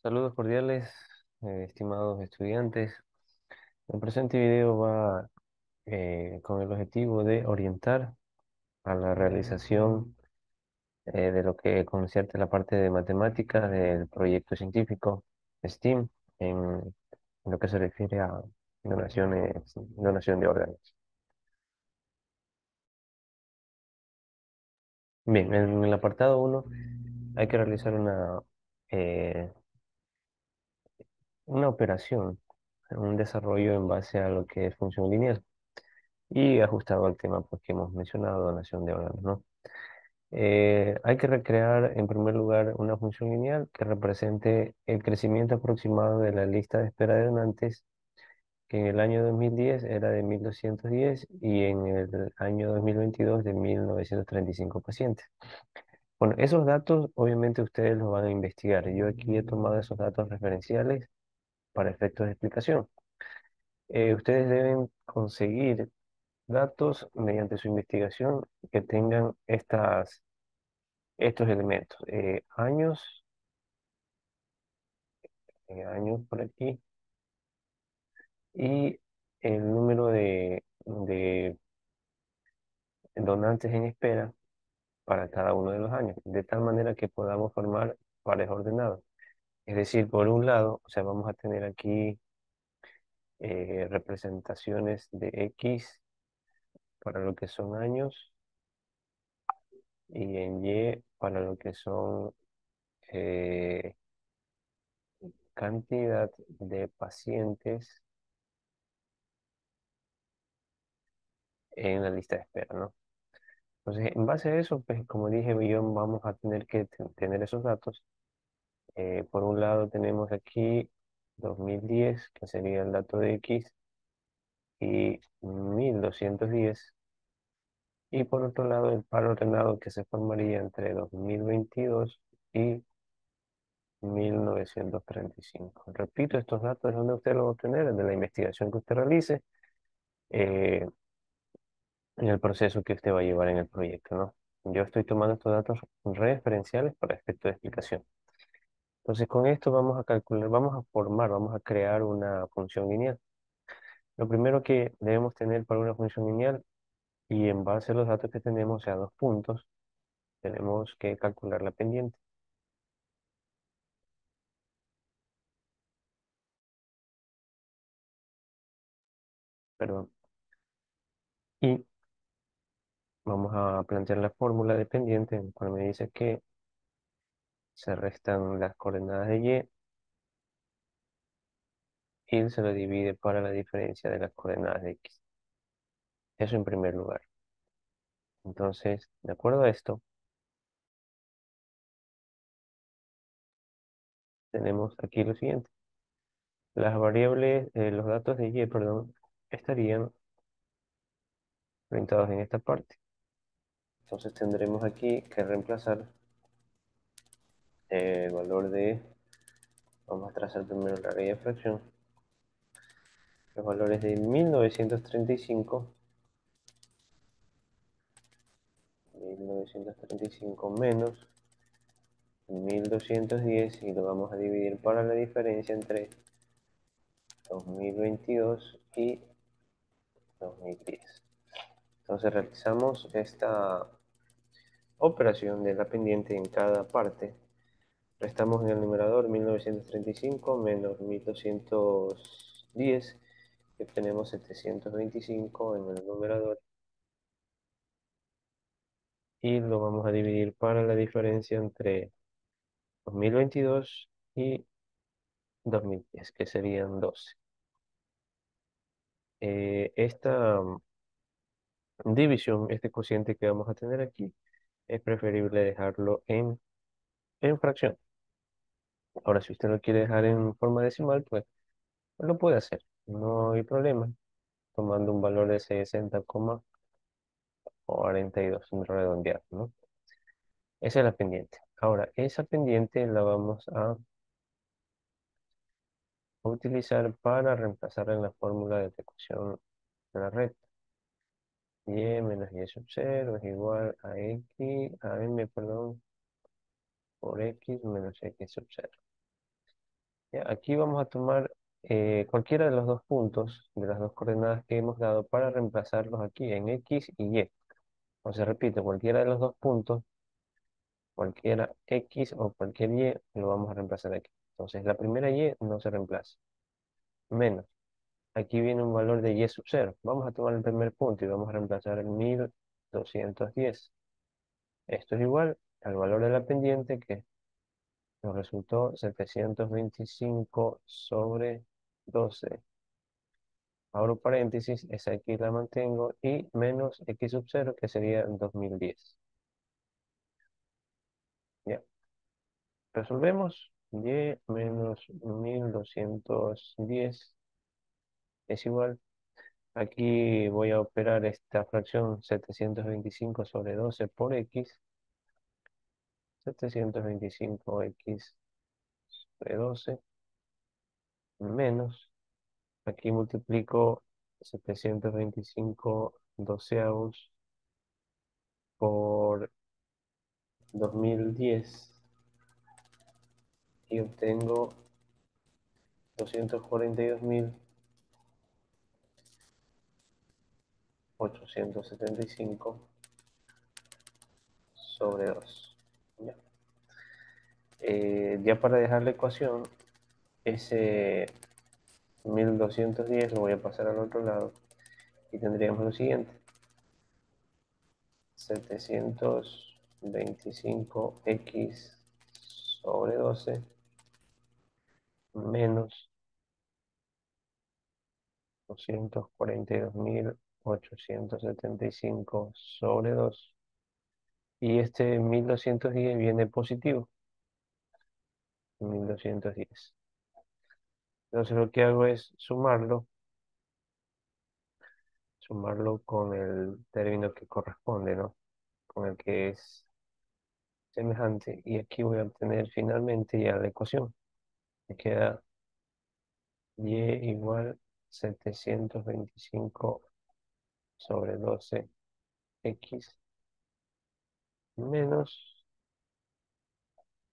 Saludos cordiales, estimados estudiantes. El presente video va con el objetivo de orientar a la realización de lo que concierne a la parte de matemáticas del proyecto científico STEAM en lo que se refiere a donación de órganos. Bien, en el apartado uno hay que realizar eh, una operación, un desarrollo en base a lo que es función lineal y ajustado al tema pues, que hemos mencionado, donación de órganos, ¿no? Hay que recrear en primer lugar una función lineal que represente el crecimiento aproximado de la lista de espera de donantes, que en el año 2010 era de 1.210 y en el año 2022 de 1.935 pacientes. Bueno, esos datos obviamente ustedes los van a investigar. Yo aquí he tomado esos datos referenciales para efectos de explicación. Ustedes deben conseguir datos mediante su investigación que tengan estos elementos. Años por aquí, y el número de donantes en espera para cada uno de los años, de tal manera que podamos formar pares ordenados. Es decir, por un lado, o sea, vamos a tener aquí representaciones de X para lo que son años y en Y para lo que son eh, cantidad de pacientes en la lista de espera, ¿no? Entonces, en base a eso, pues como dije, yo vamos a tener que tener esos datos. Por un lado tenemos aquí 2010, que sería el dato de X, y 1210. Y por otro lado, el par ordenado que se formaría entre 2022 y 1935. Repito, estos datos, ¿donde usted los va a obtener? De la investigación que usted realice eh, en el proceso que usted va a llevar en el proyecto, ¿no? Yo estoy tomando estos datos referenciales para efecto de explicación. Entonces, con esto vamos a calcular, vamos a crear una función lineal. Lo primero que debemos tener para una función lineal, y en base a los datos que tenemos, o sea, dos puntos, tenemos que calcular la pendiente. Perdón. Y vamos a plantear la fórmula de pendiente, en la cual me dice que se restan las coordenadas de y se lo divide para la diferencia de las coordenadas de x. Eso en primer lugar. Entonces, de acuerdo a esto, tenemos aquí lo siguiente. Las variables, los datos de y, perdón, estarían orientados en esta parte. Entonces tendremos aquí que reemplazar el valor vamos a trazar primero la raíz de fracción, los valores de 1935 menos 1210 y lo vamos a dividir para la diferencia entre 2022 y 2010. Entonces realizamos esta operación de la pendiente en cada parte. Restamos en el numerador 1935 menos 1210 y obtenemos 725 en el numerador y lo vamos a dividir para la diferencia entre 2022 y 2010, que serían 12. Esta división, este cociente que vamos a tener aquí, es preferible dejarlo en fracción. Ahora, si usted lo quiere dejar en forma decimal, pues lo puede hacer. No hay problema, tomando un valor de 60,42, redondear, ¿no? Esa es la pendiente. Ahora, esa pendiente la vamos a utilizar para reemplazar en la fórmula de ecuación de la red. Y menos y sub 0 es igual a x, a m, perdón, por x menos x sub 0. Ya, aquí vamos a tomar cualquiera de los dos puntos, de las dos coordenadas que hemos dado para reemplazarlos aquí en X y Y. O sea, repito, cualquiera de los dos puntos, cualquiera X o cualquier Y, lo vamos a reemplazar aquí. Entonces, la primera Y no se reemplaza. Menos. Aquí viene un valor de Y sub 0. Vamos a tomar el primer punto y vamos a reemplazar el 1210. Esto es igual al valor de la pendiente que nos resultó 725 sobre 12. Abro paréntesis, esa X la mantengo y menos X sub 0 que sería 2010. Ya, resolvemos. Y menos 1210 es igual. Aquí voy a operar esta fracción 725 sobre 12 por X. 725X sobre 12 menos. Aquí multiplico 725 doceavos por 2010 y obtengo 242.875 sobre 2. Ya. Ya para dejar la ecuación, ese 1210 lo voy a pasar al otro lado y tendríamos lo siguiente. 725x sobre 12 menos 242.875 sobre 2. Y este 1210 viene positivo. 1210. Entonces lo que hago es sumarlo con el término que corresponde, ¿no? Con el que es semejante. Y aquí voy a obtener finalmente ya la ecuación. Me queda y igual 725 sobre 12x menos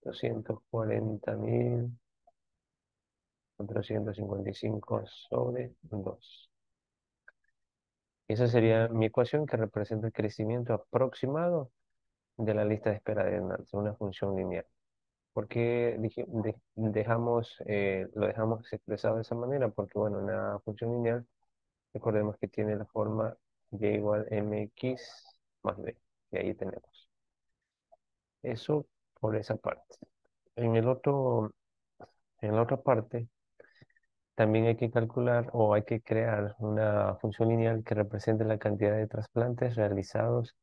240.455 sobre 2. Esa sería mi ecuación que representa el crecimiento aproximado de la lista de espera de Nantes, una función lineal. ¿Por qué lo dejamos expresado de esa manera? Porque, bueno, una función lineal, recordemos que tiene la forma y igual mx más b. Y ahí tenemos. Eso por esa parte. En el otro, en la otra parte, también hay que calcular o hay que crear una función lineal que represente la cantidad de trasplantes realizados,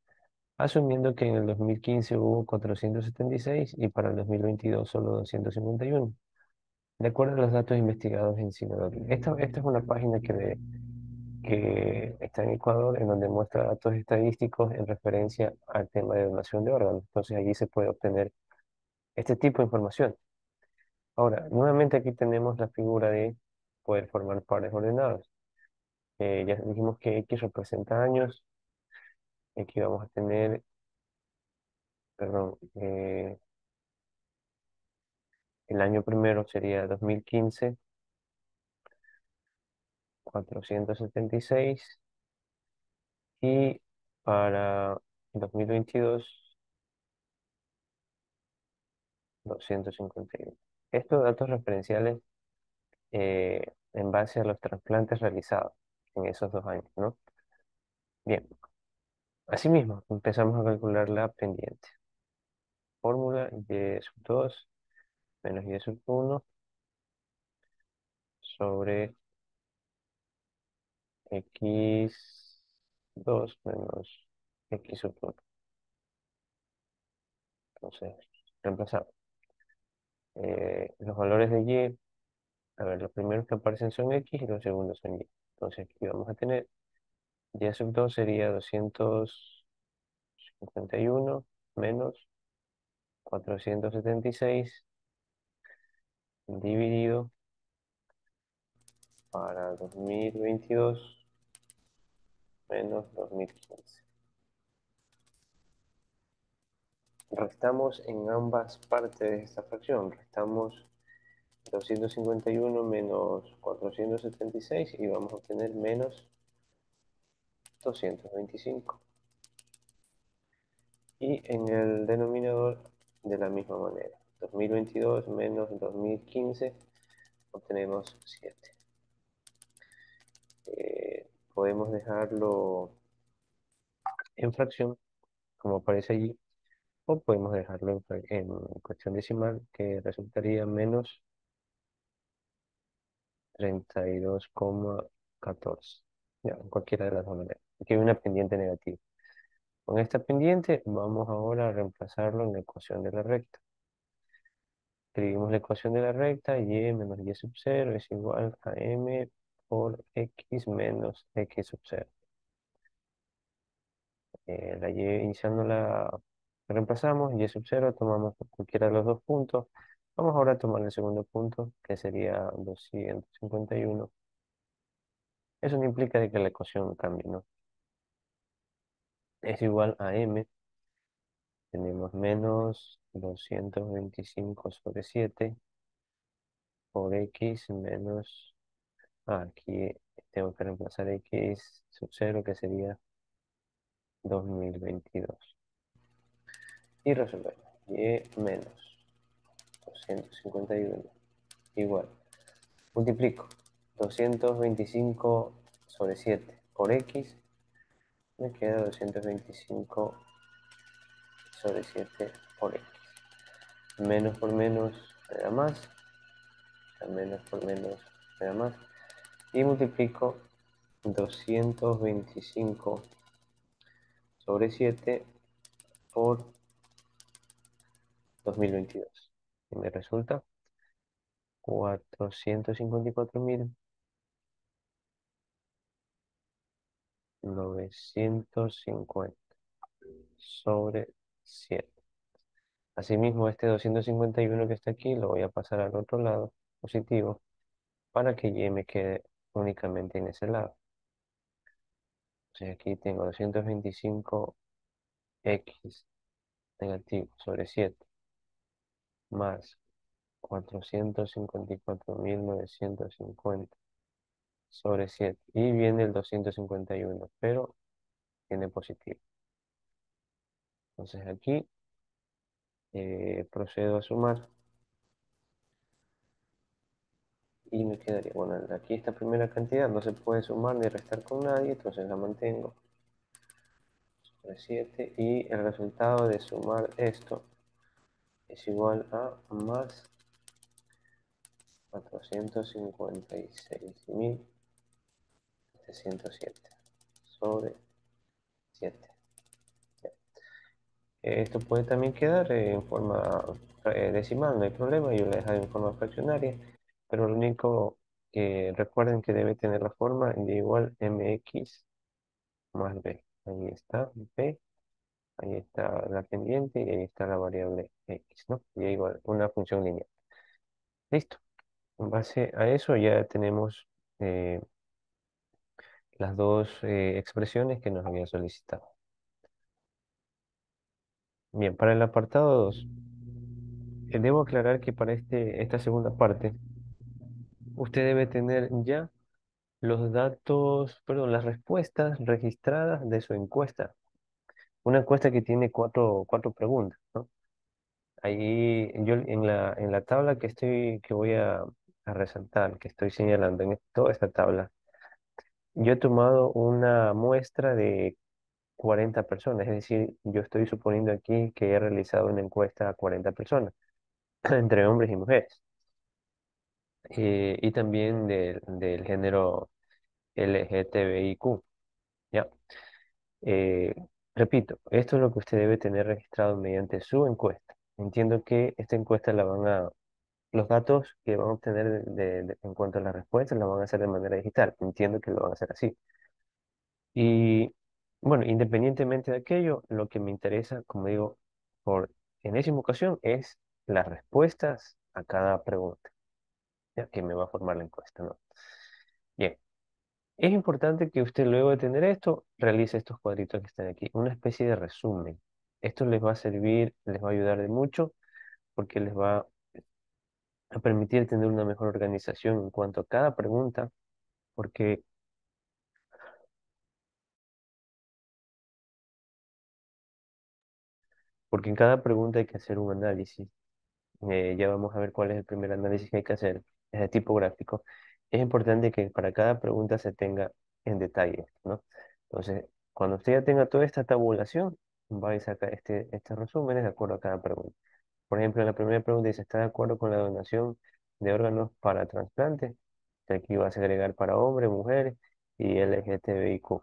asumiendo que en el 2015 hubo 476 y para el 2022 solo 251, de acuerdo a los datos investigados en Sinodal. Esta es una página que está en Ecuador, en donde muestra datos estadísticos en referencia al tema de donación de órganos. Entonces allí se puede obtener este tipo de información. Ahora, nuevamente aquí tenemos la figura de poder formar pares ordenados. Ya dijimos que X representa años. Aquí vamos a tener, perdón, el año primero sería 2015, 476, y para 2022, 251. Estos datos referenciales en base a los trasplantes realizados en esos 2 años, ¿no? Bien, asimismo, empezamos a calcular la pendiente. Fórmula y sub 2 menos y sub 1 sobre x2 menos x sub 1. Entonces, reemplazamos. Los valores de y, a ver, los primeros que aparecen son x y los segundos son y. Entonces, aquí vamos a tener y sub 2 sería 251 menos 476 dividido para 2022 menos 2015. Restamos en ambas partes de esta fracción. Restamos 251 menos 476 y vamos a obtener menos 225. Y en el denominador de la misma manera. 2022 menos 2015 obtenemos 7. Podemos dejarlo en fracción, como aparece allí, o podemos dejarlo en cuestión decimal, que resultaría menos 32,14. Ya, en cualquiera de las dos maneras. Aquí hay una pendiente negativa. Con esta pendiente vamos ahora a reemplazarlo en la ecuación de la recta. Escribimos la ecuación de la recta, y menos y sub 0 es igual a m por x menos x sub 0. La y inicial no la reemplazamos, y sub 0 tomamos por cualquiera de los dos puntos. Vamos ahora a tomar el segundo punto, que sería 251. Eso no implica de que la ecuación cambie, ¿no? Es igual a m, tenemos menos 225 sobre 7 por x menos... aquí tengo que reemplazar x sub 0, que sería 2022. Y resolver. Y menos 251 igual. Multiplico 225 sobre 7 por x. Me queda 225 sobre 7 por x. Menos por menos me da más. Menos por menos me da más. Y multiplico 225 sobre 7 por 2022. Y me resulta 454.950 sobre 7. Asimismo, este 251 que está aquí lo voy a pasar al otro lado, positivo, para que y me quede únicamente en ese lado. Entonces aquí tengo 225x negativo sobre 7 más 454.950 sobre 7. Y viene el 251, pero tiene positivo. Entonces aquí procedo a sumar y me quedaría, bueno, aquí esta primera cantidad no se puede sumar ni restar con nadie, entonces la mantengo sobre 7, y el resultado de sumar esto es igual a más 456.707 sobre 7. Esto puede también quedar en forma decimal, no hay problema, yo la he dejado en forma fraccionaria, pero lo único que recuerden que debe tener la forma de igual mx más b. Ahí está b, ahí está la pendiente y ahí está la variable x, ¿no? Y ahí igual una función lineal. Listo. En base a eso ya tenemos eh, las dos expresiones que nos había solicitado. Bien, para el apartado 2, debo aclarar que para esta segunda parte, usted debe tener ya los datos, perdón, las respuestas registradas de su encuesta. Una encuesta que tiene cuatro preguntas, ¿no? Ahí yo en la tabla que voy a resaltar, que estoy señalando en toda esta tabla, yo he tomado una muestra de 40 personas, es decir, yo estoy suponiendo aquí que he realizado una encuesta a 40 personas, entre hombres y mujeres, y también del género LGTBIQ, ¿ya? Eh, repito, esto es lo que usted debe tener registrado mediante su encuesta. Entiendo que esta encuesta los datos que van a obtener en cuanto a las respuestas la van a hacer de manera digital. Entiendo que lo van a hacer así. Y bueno, independientemente de aquello, lo que me interesa, como digo, por enésima ocasión, es las respuestas a cada pregunta, ya que me va a formar la encuesta, ¿no? Bien, es importante que usted luego de tener esto, realice estos cuadritos que están aquí, una especie de resumen. Esto les va a servir, les va a ayudar de mucho, porque les va a permitir tener una mejor organización en cuanto a cada pregunta, porque, porque en cada pregunta hay que hacer un análisis. Ya vamos a ver cuál es el primer análisis que hay que hacer, es de tipo gráfico. Es importante que para cada pregunta se tenga en detalle, ¿no? Entonces, cuando usted ya tenga toda esta tabulación, va a sacar estos resúmenes de acuerdo a cada pregunta. Por ejemplo, en la primera pregunta dice, ¿está de acuerdo con la donación de órganos para trasplante? Aquí vas a agregar para hombres, mujeres y LGTBIQ.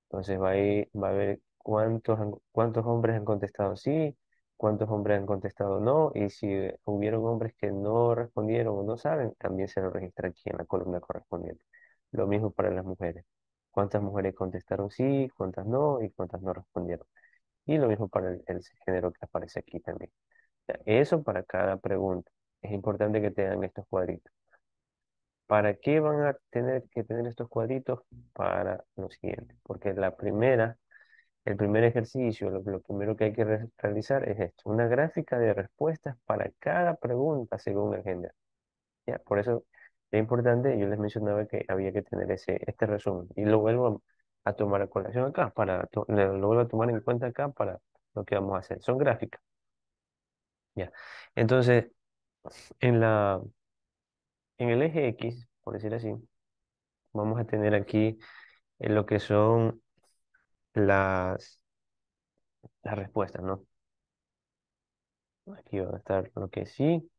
Entonces va a ver cuántos hombres han contestado sí, cuántos hombres han contestado no, y si hubieron hombres que no respondieron o no saben, también se lo registra aquí en la columna correspondiente. Lo mismo para las mujeres. Cuántas mujeres contestaron sí, cuántas no, y cuántas no respondieron. Y lo mismo para el género que aparece aquí también. O sea, eso para cada pregunta. Es importante que tengan estos cuadritos. ¿Para qué van a tener que tener estos cuadritos? Para lo siguiente. Porque el primer ejercicio, lo primero que hay que realizar es esto, una gráfica de respuestas para cada pregunta según el género. ¿Ya? Por eso es importante, yo les mencionaba que había que tener este resumen. Y lo vuelvo a tomar a colación acá, lo vuelvo a tomar en cuenta acá para lo que vamos a hacer. Son gráficas. ¿Ya? Entonces, en en el eje X, por decir así, vamos a tener aquí lo que son las, las respuestas, ¿no? Aquí va a estar lo que sí,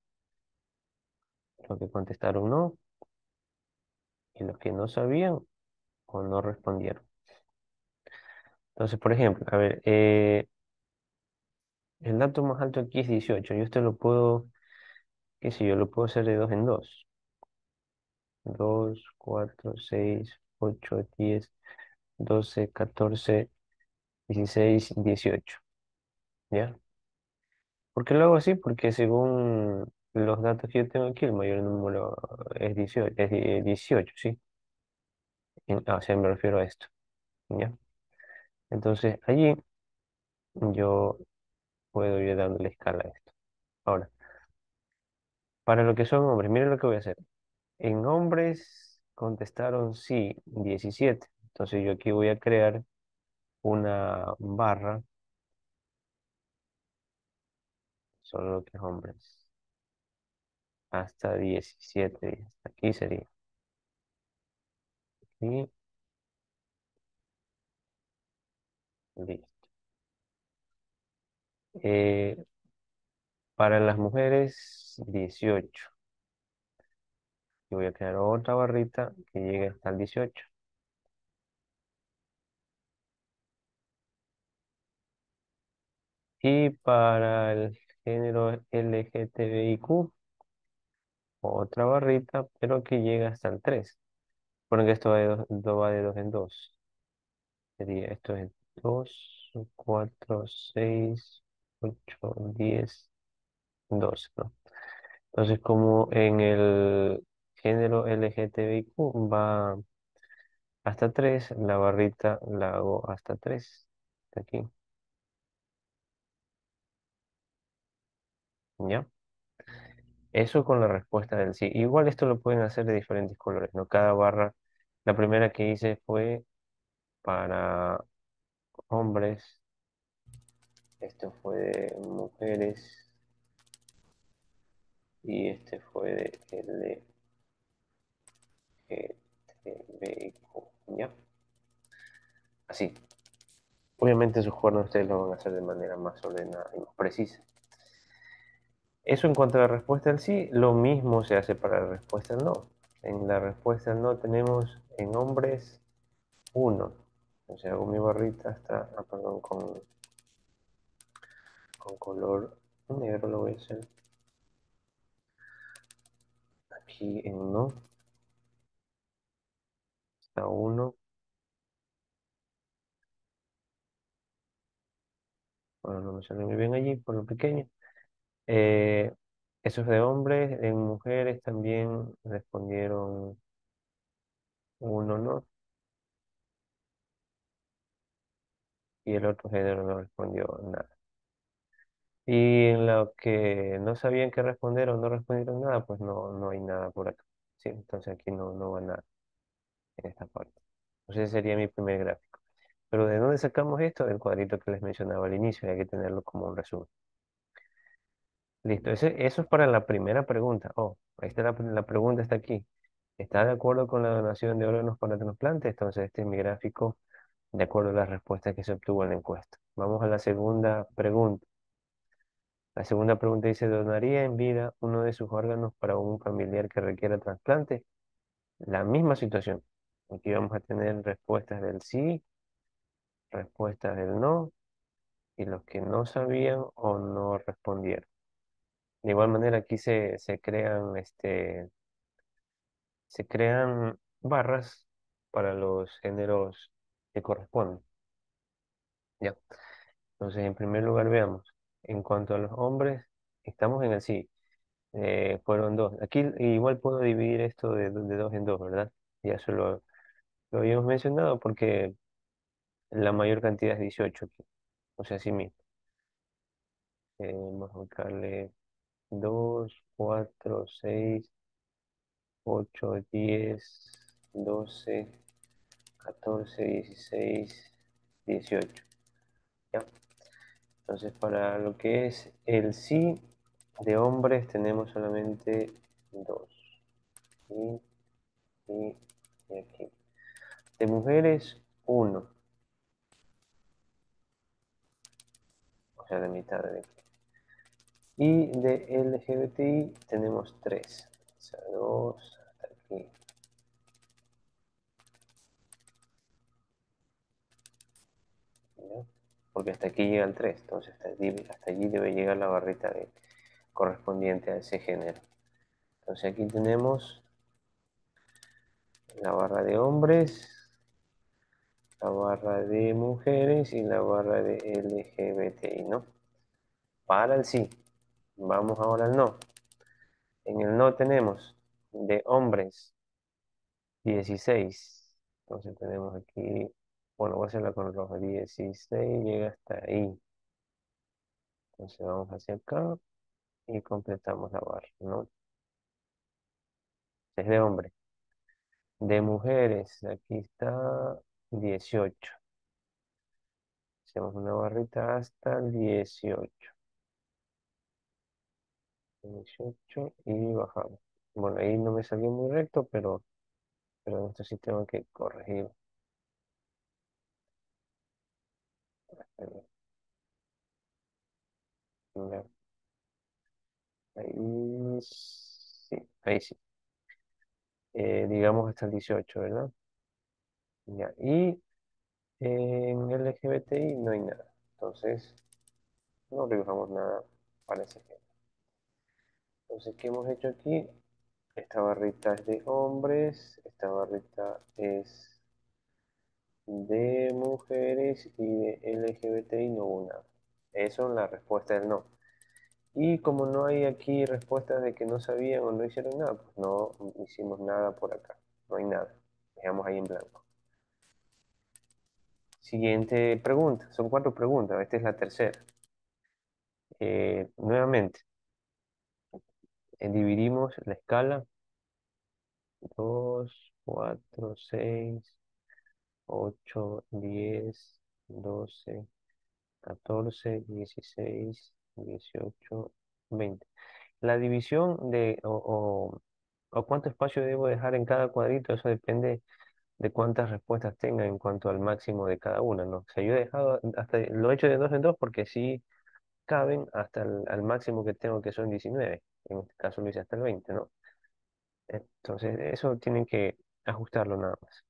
lo que contestaron no, y los que no sabían o no respondieron. Entonces, por ejemplo, a ver, el dato más alto aquí es 18. Yo esto lo puedo, qué sé yo, lo puedo hacer de dos en dos. 2, 4, 6, 8, 10, 12, 14, 16, 18. ¿Ya? ¿Por qué lo hago así? Porque según los datos que yo tengo aquí, el mayor número es 18, es 18, ¿sí? O sea, me refiero a esto, ¿ya? Entonces, allí yo puedo ir dándole escala a esto. Ahora, para lo que son hombres, miren lo que voy a hacer. En hombres contestaron sí 17. Entonces yo aquí voy a crear una barra, solo lo que es hombres, hasta 17. Hasta aquí sería. Y listo. Eh, para las mujeres, 18. Y voy a crear otra barrita que llegue hasta el 18. Y para el género LGTBIQ, otra barrita, pero que llega hasta el 3. Bueno, que esto va de dos en dos. Sería esto es 2, 4, 6, 8, 10, 12, ¿no? Entonces, como en el género LGTBIQ va hasta 3, la barrita la hago hasta 3. Aquí, ¿ya? Eso con la respuesta del sí. Igual esto lo pueden hacer de diferentes colores, ¿no? Cada barra, la primera que hice fue para hombres, esto fue de mujeres y este fue de LGTBIQ, ¿ya? Así. Obviamente sus cuernos ustedes lo van a hacer de manera más ordenada y más precisa. Eso en cuanto a la respuesta al sí, lo mismo se hace para la respuesta al no. En la respuesta al no tenemos en hombres uno. O sea, hago mi barrita hasta, perdón, con color negro lo voy a hacer. Aquí en no, está uno. Bueno, no me sale muy bien allí por lo pequeño. Eh, Eso es de hombres, en mujeres también respondieron uno no, y el otro género no respondió nada. Y en lo que no sabían qué responder o no respondieron nada, pues no hay nada por acá. Sí, entonces aquí no va nada en esta parte. Entonces ese sería mi primer gráfico. Pero ¿de dónde sacamos esto? Del cuadrito que les mencionaba al inicio, hay que tenerlo como un resumen. Listo, eso es para la primera pregunta. Oh, ahí está la pregunta, está aquí. ¿Está de acuerdo con la donación de órganos para trasplante? Entonces este es mi gráfico de acuerdo a las respuestas que se obtuvo en la encuesta. Vamos a la segunda pregunta. La segunda pregunta dice, ¿donaría en vida uno de sus órganos para un familiar que requiera trasplante? La misma situación. Aquí vamos a tener respuestas del sí, respuestas del no y los que no sabían o no respondieron. De igual manera aquí se crean barras para los géneros que corresponden. Ya. Entonces, en primer lugar, veamos. En cuanto a los hombres, estamos en el sí. Fueron dos. Aquí igual puedo dividir esto de dos en dos, ¿verdad? Ya eso lo habíamos mencionado porque la mayor cantidad es 18 aquí. O sea, sí mismo. Vamos a buscarle 2 4 6 8 10 12 14 16 18. ¿Ya? Entonces, para lo que es el sí de hombres tenemos solamente dos. Y, y, y aquí. De mujeres, uno. O sea, la mitad de aquí. Y de LGBTI tenemos tres. O sea, dos hasta aquí. ¿Ya? Porque hasta aquí llega el 3. Entonces hasta allí debe llegar la barrita correspondiente a ese género. Entonces aquí tenemos la barra de hombres, la barra de mujeres y la barra de LGBTI, ¿no? Para el sí. Vamos ahora al no. En el no tenemos de hombres 16. Entonces tenemos aquí, bueno, voy a hacerla con rojo. 16 llega hasta ahí. Entonces vamos hacia acá y completamos la barra, ¿no? Es de hombres. De mujeres, aquí está 18. Hacemos una barrita hasta el 18. 18 y bajamos. Bueno, ahí no me salió muy recto, pero en esto sí tengo que corregir. Ya, ahí sí, ahí sí. Digamos hasta el 18, ¿verdad? Ya, y en LGBTI no hay nada. Entonces, no dibujamos nada para ese género. Entonces, ¿qué hemos hecho aquí? Esta barrita es de hombres, esta barrita es de mujeres y de LGBTI no hubo nada. Eso es la respuesta del no. Y como no hay aquí respuestas de que no sabían o no hicieron nada, pues no hicimos nada por acá. No hay nada. Dejamos ahí en blanco. Siguiente pregunta. Son cuatro preguntas. Esta es la tercera. Nuevamente, dividimos la escala. 2 4 6 8 10 12 14 16 18 20. La división o cuánto espacio debo dejar en cada cuadrito, eso depende de cuántas respuestas tenga en cuanto al máximo de cada una, ¿no? O sea, yo he dejado lo he hecho de dos en dos porque sí caben hasta al máximo que tengo, que son 19. En este caso lo hice hasta el 20, ¿no? Entonces, eso tienen que ajustarlo nada más.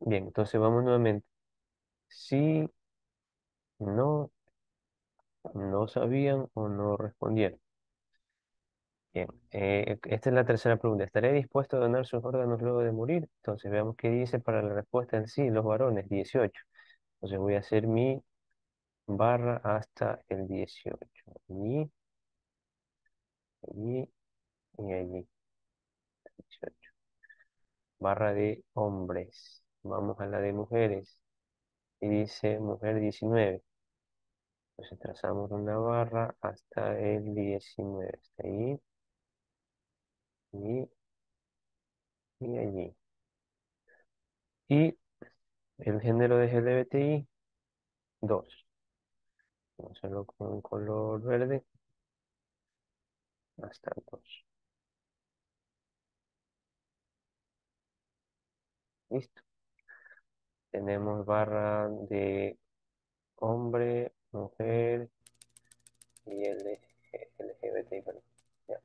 Bien, entonces vamos nuevamente. Si no sabían o no respondieron. Bien, esta es la tercera pregunta. ¿Estaré dispuesto a donar sus órganos luego de morir? Entonces veamos qué dice para la respuesta en sí, los varones, 18. Entonces voy a hacer mi barra hasta el 18. Allí, allí y allí. 18. Barra de hombres. Vamos a la de mujeres. Y dice mujer 19. Entonces trazamos una barra hasta el 19. Hasta ahí y, y allí. Y el género de LGBTI, 2. Vamos a hacerlo con un color verde hasta el 2. Listo. Tenemos barra de hombre, mujer y LGBT. Bueno, ya.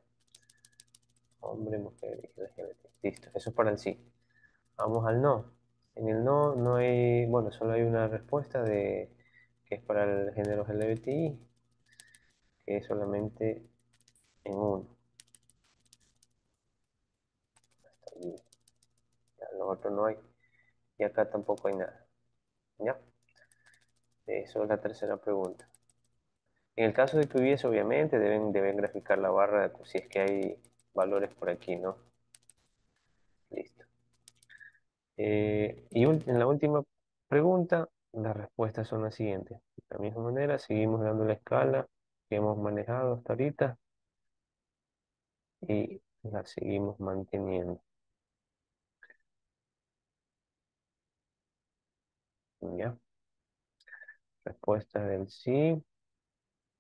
Hombre, mujer y LGBT. Listo. Eso es para el sí. Vamos al no. En el no no hay, bueno, solo hay una respuesta de que es para el género LGBTI, que es solamente en uno. Hasta allí. Ya, lo otro no hay. Y acá tampoco hay nada. ¿Ya? Eso es la tercera pregunta. En el caso de que hubiese, obviamente, deben graficar la barra si es que hay valores por aquí, ¿no? Listo. En la última pregunta, las respuestas son las siguientes. De la misma manera, seguimos dando la escala que hemos manejado hasta ahorita y la seguimos manteniendo. ¿Ya? Respuesta del sí,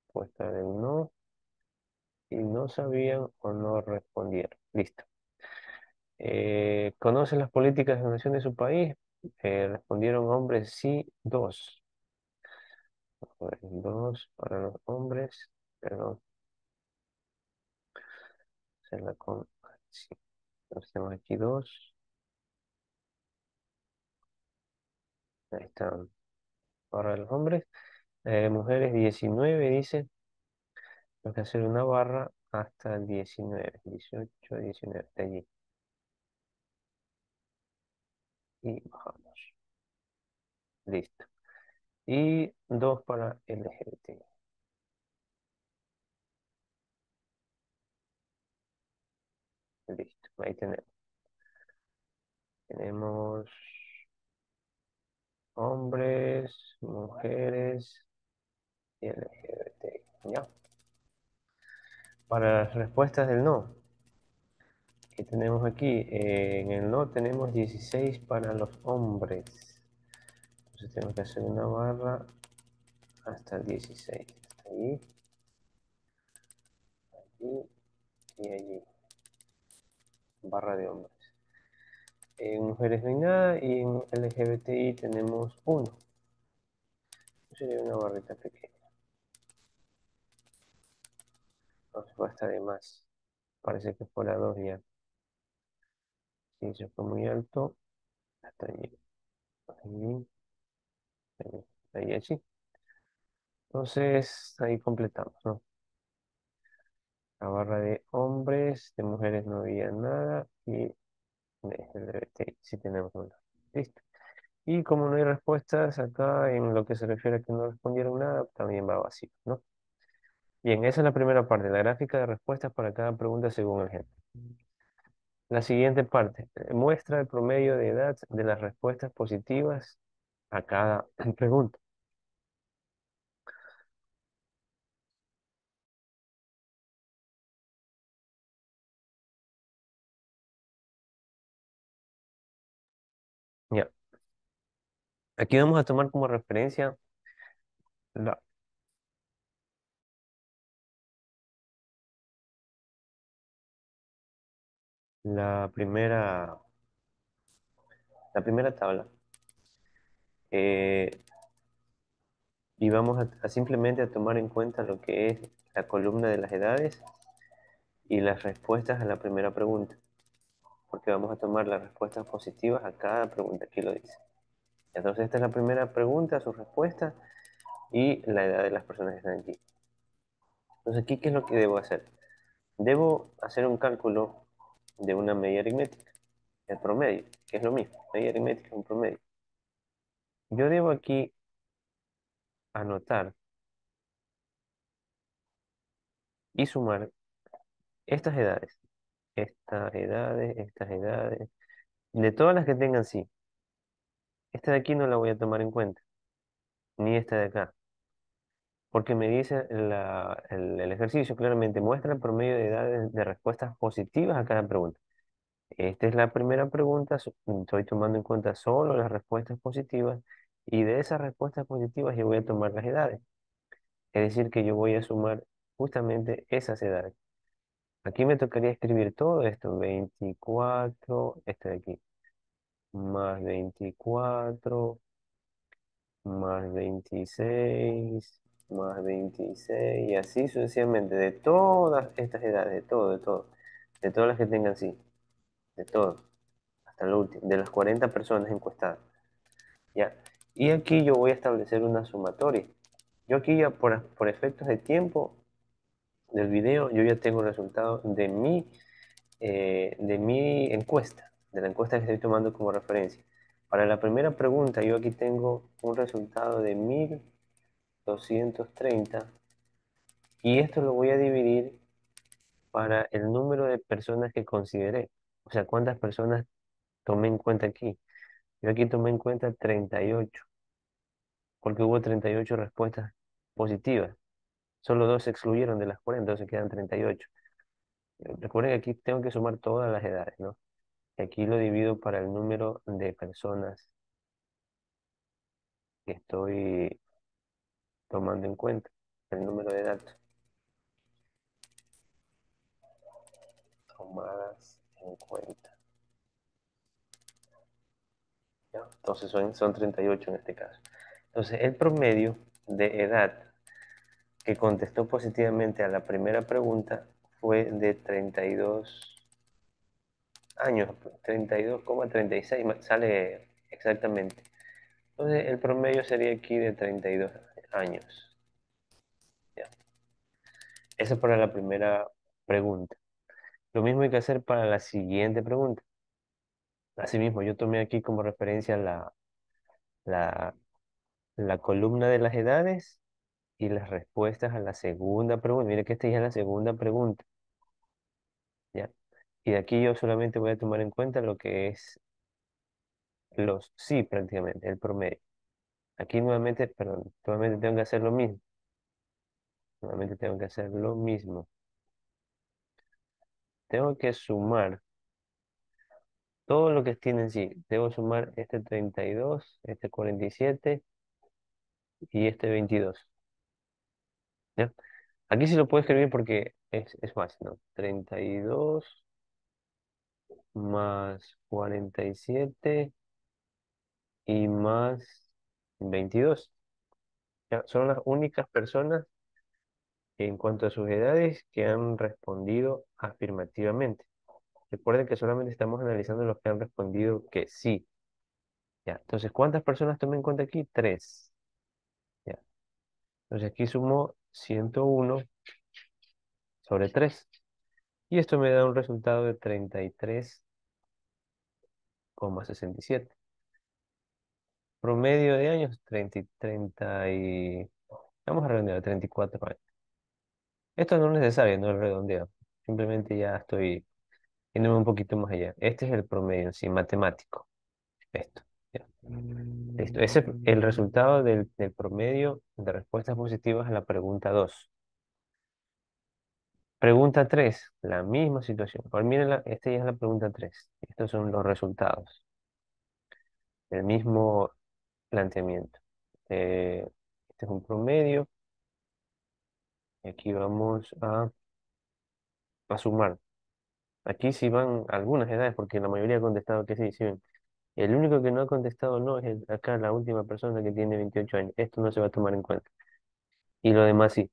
respuesta del no, y no sabían o no respondieron. Listo. ¿Conocen las políticas de nación de su país? Respondieron hombres sí, dos. A ver, dos para los hombres, perdón, hacerla con sí. Entonces tenemos aquí dos. Ahí están. Para los hombres. Mujeres 19 dice. Tengo que hacer una barra hasta el 19. 18, 19. Hasta allí. Y bajamos. Listo. Y dos para LGBT. Listo. Ahí tenemos. Tenemos hombres, mujeres y LGBT. ¿Ya? Para las respuestas del no. ¿Qué tenemos aquí? En el no tenemos 16 para los hombres. Entonces tengo que hacer una barra hasta el 16. Hasta allí, allí y allí. Barra de hombres. En mujeres no hay nada y en LGBTI tenemos uno. Sería una barrita pequeña. No se va hasta de más. Parece que fuera dos ya. Si se fue muy alto, hasta allí. Allí, allí, ahí, allí. Entonces ahí completamos, ¿no? La barra de hombres, de mujeres no había nada y de LGBTI sí tenemos una. Listo. Y como no hay respuestas acá en lo que se refiere a que no respondieron nada, también va vacío, ¿no? Bien, esa es la primera parte, la gráfica de respuestas para cada pregunta según el género. La siguiente parte, muestra el promedio de edad de las respuestas positivas a cada pregunta. Ya, aquí vamos a tomar como referencia la, la primera, la primera tabla. Eh, y vamos a simplemente a tomar en cuenta lo que es la columna de las edades y las respuestas a la primera pregunta, porque vamos a tomar las respuestas positivas a cada pregunta, aquí lo dice. Entonces esta es la primera pregunta, su respuesta y la edad de las personas que están aquí. Entonces aquí, ¿qué es lo que debo hacer? Debo hacer un cálculo de una media aritmética, el promedio, que es lo mismo, media aritmética, un promedio. Yo debo aquí anotar y sumar estas edades, de todas las que tengan sí. Esta de aquí no la voy a tomar en cuenta, ni esta de acá. Porque me dice el ejercicio claramente muestra el promedio de edades de respuestas positivas a cada pregunta. Esta es la primera pregunta, estoy tomando en cuenta solo las respuestas positivas y de esas respuestas positivas yo voy a tomar las edades. Es decir, que yo voy a sumar justamente esas edades. Aquí me tocaría escribir todo esto, 24, este de aquí, más 24, más 26, más 26, y así sucesivamente, de todas estas edades, de todas las que tengan sí, de todo, hasta el último, de las 40 personas encuestadas, ¿ya? Y aquí yo voy a establecer una sumatoria. Yo aquí ya por efectos de tiempo del video, yo ya tengo el resultado de mi encuesta, de la encuesta que estoy tomando como referencia. Para la primera pregunta, yo aquí tengo un resultado de 1230 y esto lo voy a dividir para el número de personas que consideré. O sea, cuántas personas tomé en cuenta aquí. Yo aquí tomé en cuenta 38 porque hubo 38 respuestas positivas. Solo dos se excluyeron de las 40, entonces quedan 38. Recuerden que aquí tengo que sumar todas las edades, ¿no? Y aquí lo divido para el número de personas que estoy tomando en cuenta, el número de datos tomadas en cuenta. ¿Ya? Entonces son 38 en este caso. Entonces el promedio de edad que contestó positivamente a la primera pregunta fue de 32 años, 32,36 sale exactamente. Entonces el promedio sería aquí de 32 años. ¿Ya? Eso es para la primera pregunta. Lo mismo hay que hacer para la siguiente pregunta. Asimismo, yo tomé aquí como referencia la, la columna de las edades y las respuestas a la segunda pregunta. Mire que esta ya es la segunda pregunta, ¿ya? Y de aquí yo solamente voy a tomar en cuenta lo que es los sí prácticamente, el promedio. Aquí nuevamente, perdón, nuevamente tengo que hacer lo mismo. Nuevamente tengo que hacer lo mismo. Tengo que sumar todo lo que tiene en sí. Debo sumar este 32, este 47 y este 22. ¿Ya? Aquí sí lo puedo escribir porque es fácil, ¿no? 32 más 47 y más 22. Ya, son las únicas personas en cuanto a sus edades que han respondido afirmativamente. Recuerden que solamente estamos analizando los que han respondido que sí. Ya, entonces, ¿cuántas personas tomé en cuenta aquí? Tres. Ya. Entonces aquí sumo 101 sobre 3. Y esto me da un resultado de 33,67. Promedio de años, 30 y vamos a redondear, 34 años. Esto no es necesario, no es redondeado. Simplemente ya estoy yéndome un poquito más allá. Este es el promedio en sí, matemático. Esto. Ya. Listo. Ese es el resultado del promedio de respuestas positivas a la pregunta 2. Pregunta 3, la misma situación. Ahora miren, esta ya es la pregunta 3. Estos son los resultados del mismo planteamiento. Este es un promedio. Y aquí vamos a sumar. Aquí sí van algunas edades, porque la mayoría ha contestado que sí, sí ven. El único que no ha contestado no es acá la última persona que tiene 28 años. Esto no se va a tomar en cuenta. Y lo demás sí.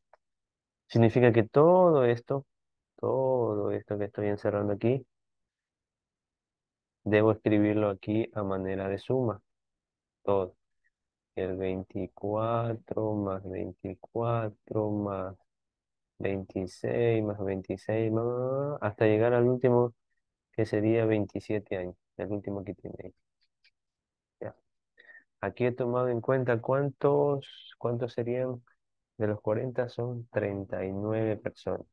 Significa que todo esto que estoy encerrando aquí, debo escribirlo aquí a manera de suma. Todo. El 24 más 24 más 26 más 26 hasta llegar al último que sería 27 años, el último que tiene ahí. Ya. Aquí he tomado en cuenta cuántos serían de los 40 son 39 personas.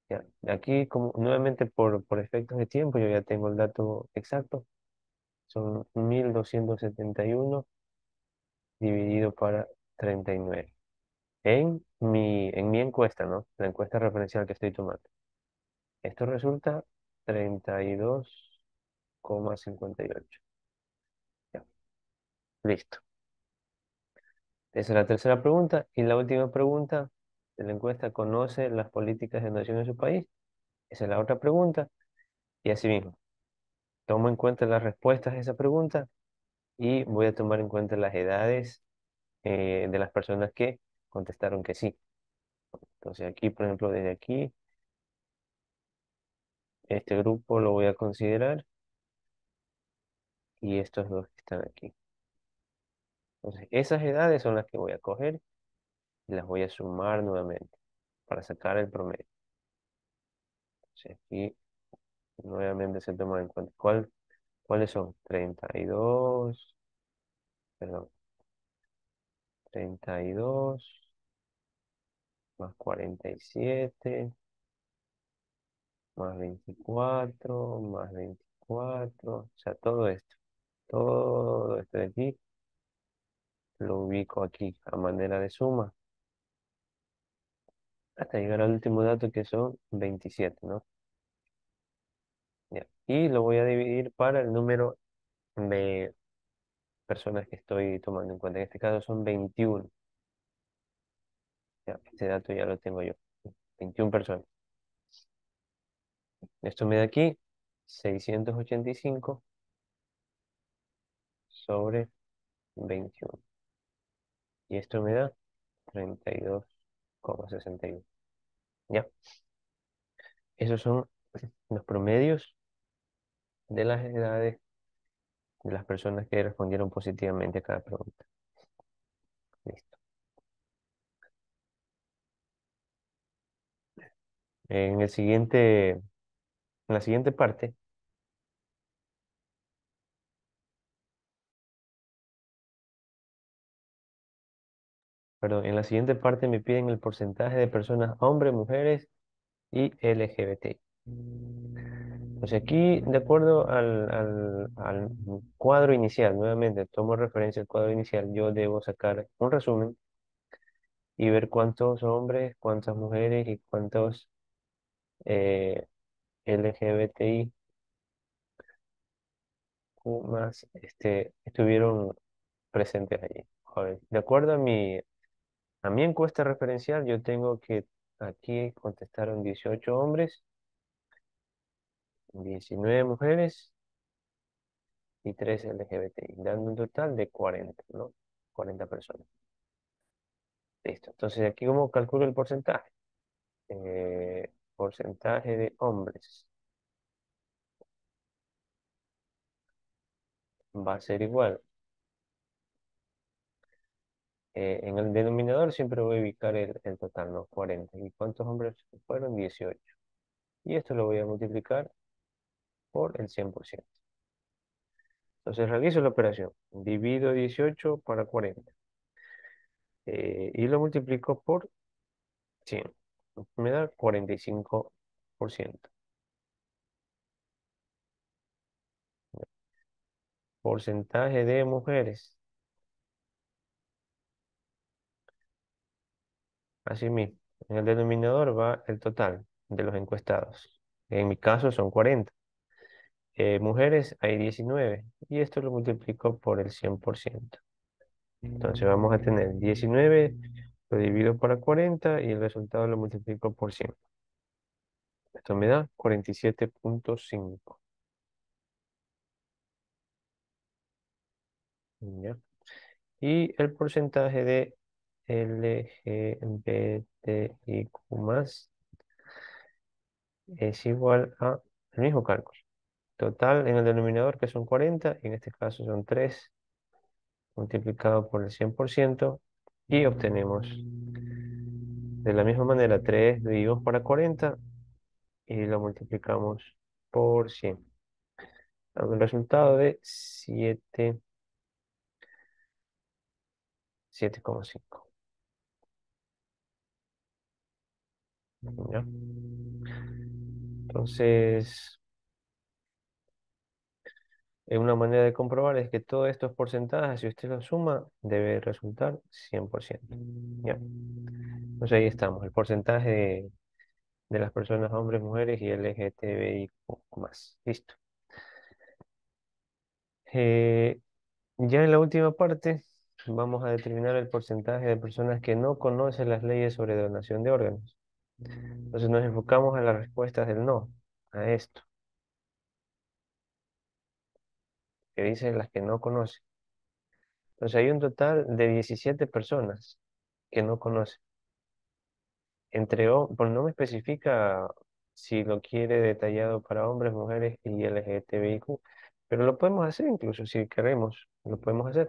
Ya. Aquí, como nuevamente por efectos de tiempo, yo ya tengo el dato exacto. Son 1271 dividido para 39. en mi encuesta, ¿no? La encuesta referencial que estoy tomando. Esto resulta 32,58. Ya, listo. Esa es la tercera pregunta. Y la última pregunta de la encuesta, ¿conoce las políticas de nación en su país? Esa es la otra pregunta. Y así mismo, tomo en cuenta las respuestas a esa pregunta y voy a tomar en cuenta las edades de las personas que contestaron que sí. Entonces aquí, por ejemplo, desde aquí, este grupo lo voy a considerar y estos dos que están aquí. Entonces, esas edades son las que voy a coger y las voy a sumar nuevamente para sacar el promedio. Entonces, aquí nuevamente se toma en cuenta. ¿Cuáles son? 32, perdón, 32 más 47 más 24 más 24, o sea, todo esto de aquí lo ubico aquí a manera de suma hasta llegar al último dato que son 27, ¿no? Ya. Y lo voy a dividir para el número de personas que estoy tomando en cuenta. En este caso son 21. Ya, este dato ya lo tengo yo. 21 personas. Esto me da aquí 685 sobre 21. Y esto me da 32,61. Ya, esos son los promedios de las edades de las personas que respondieron positivamente a cada pregunta. Listo. En el siguiente, en la siguiente parte, perdón, en la siguiente parte me piden el porcentaje de personas hombres, mujeres y LGBT. Pues aquí, de acuerdo al cuadro inicial, nuevamente tomo referencia al cuadro inicial, yo debo sacar un resumen y ver cuántos hombres, cuántas mujeres y cuántos LGBTIQ más estuvieron presentes allí. A ver, de acuerdo a mi encuesta referencial, yo tengo que aquí contestaron 18 hombres, 19 mujeres y 3 LGBTI, dando un total de 40, ¿no? 40 personas. Listo. Entonces, aquí cómo calculo el porcentaje. Porcentaje de hombres va a ser igual. En el denominador siempre voy a ubicar el total, ¿no? 40. ¿Y cuántos hombres fueron? 18. Y esto lo voy a multiplicar por el 100%. Entonces realizo la operación. Divido 18 para 40. Y lo multiplico por 100. Me da 45%. Porcentaje de mujeres. Asimismo, en el denominador va el total de los encuestados. En mi caso son 40. Mujeres hay 19 y esto lo multiplico por el 100%. Entonces vamos a tener 19, lo divido para 40 y el resultado lo multiplico por 100. Esto me da 47,5. ¿Ya? Y el porcentaje de LGBTIQ más es igual a el mismo cálculo. Total en el denominador que son 40, y en este caso son 3 multiplicado por el 100% y obtenemos de la misma manera 3 divididos para 40 y lo multiplicamos por 100, dando el resultado de 7,5. ¿Ya? Entonces, Una manera de comprobar es que todos estos porcentajes, si usted los suma, debe resultar 100%. ¿Ya? Entonces ahí estamos, el porcentaje de las personas, hombres, mujeres y LGTBIQ más. Listo. Eh, ya en la última parte vamos a determinar el porcentaje de personas que no conocen las leyes sobre donación de órganos. Entonces nos enfocamos a las respuestas del no, a esto, que dicen las que no conocen. Entonces hay un total de 17 personas que no conocen. Pues no me especifica si lo quiere detallado para hombres, mujeres y LGTBIQ, pero lo podemos hacer incluso si queremos, lo podemos hacer.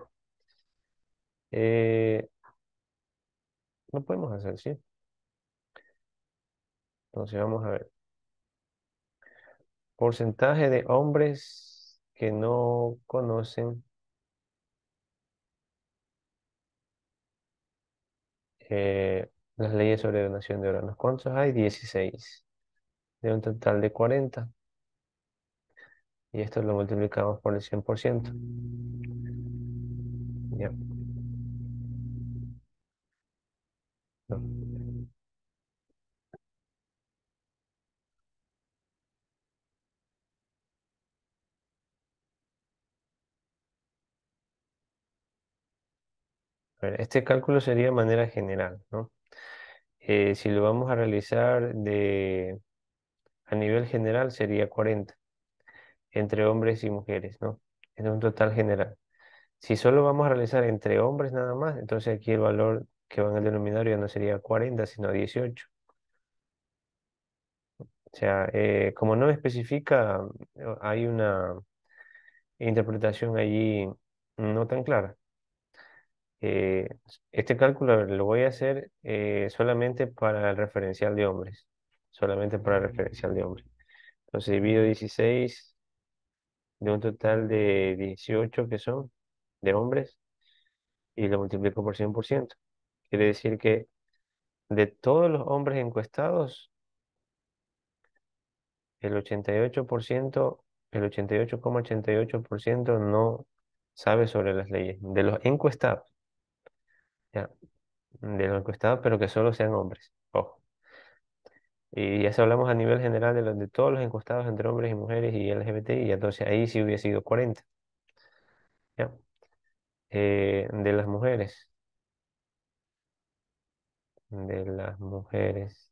Eh, lo podemos hacer, sí. Entonces vamos a ver. Porcentaje de hombres que no conocen las leyes sobre donación de órganos. ¿Cuántos hay? 16 de un total de 40. Y esto lo multiplicamos por el 100%. Ya, no. A ver, este cálculo sería de manera general, ¿no? Si lo vamos a realizar a nivel general sería 40 entre hombres y mujeres, ¿no? Es un total general. Si solo vamos a realizar entre hombres nada más, entonces aquí el valor que va en el denominador ya no sería 40 sino 18. O sea, como no me especifica, hay una interpretación allí no tan clara. Eh, este cálculo lo voy a hacer solamente para el referencial de hombres. Solamente para el referencial de hombres. Entonces divido 16 de un total de 18 que son de hombres y lo multiplico por 100%. Quiere decir que de todos los hombres encuestados, el 88%, el 88,88% no sabe sobre las leyes. De los encuestados, ya, de los encuestados, pero que solo sean hombres. Ojo. Y ya si hablamos a nivel general de todos los encuestados entre hombres y mujeres y LGBT, y entonces ahí sí hubiera sido 40. ¿Ya? De las mujeres, de las mujeres,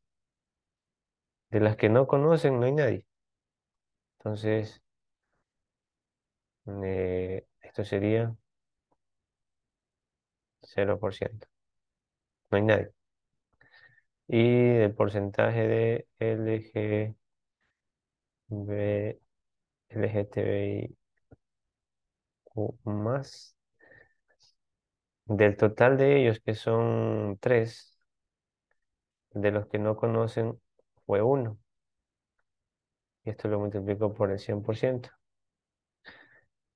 de las que no conocen, no hay nadie. Entonces, esto sería 0%. No hay nadie. Y el porcentaje de LGTBIQ más, del total de ellos, que son 3 de los que no conocen, fue uno. Y esto lo multiplico por el 100%.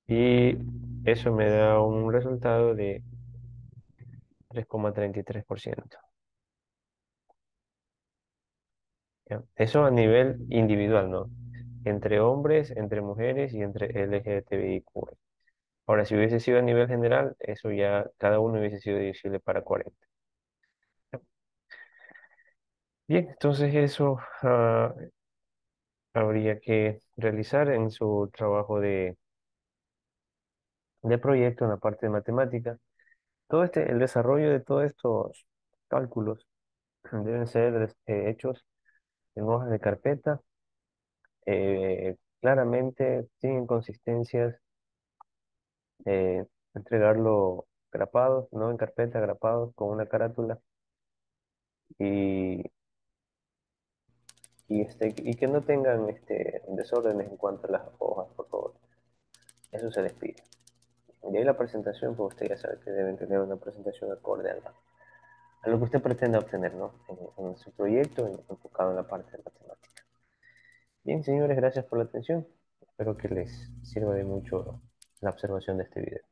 Y eso me da un resultado de 3,33%. ¿Ya? Eso a nivel individual, ¿no? Entre hombres, entre mujeres y entre LGTBIQ. Ahora, si hubiese sido a nivel general, eso ya cada uno hubiese sido divisible para 40. Bien, entonces eso habría que realizar en su trabajo de proyecto en la parte de matemática. El desarrollo de todos estos cálculos deben ser hechos en hojas de carpeta, claramente, sin inconsistencias, entregarlo grapados, no en carpeta, grapados con una carátula y, y que no tengan desórdenes en cuanto a las hojas, por favor. Eso se les pide. Y ahí la presentación, pues usted ya sabe que deben tener una presentación acorde a lo que usted pretenda obtener, ¿no? En su proyecto, enfocado en la parte de matemática. Bien, señores, gracias por la atención. Espero que les sirva de mucho la observación de este video.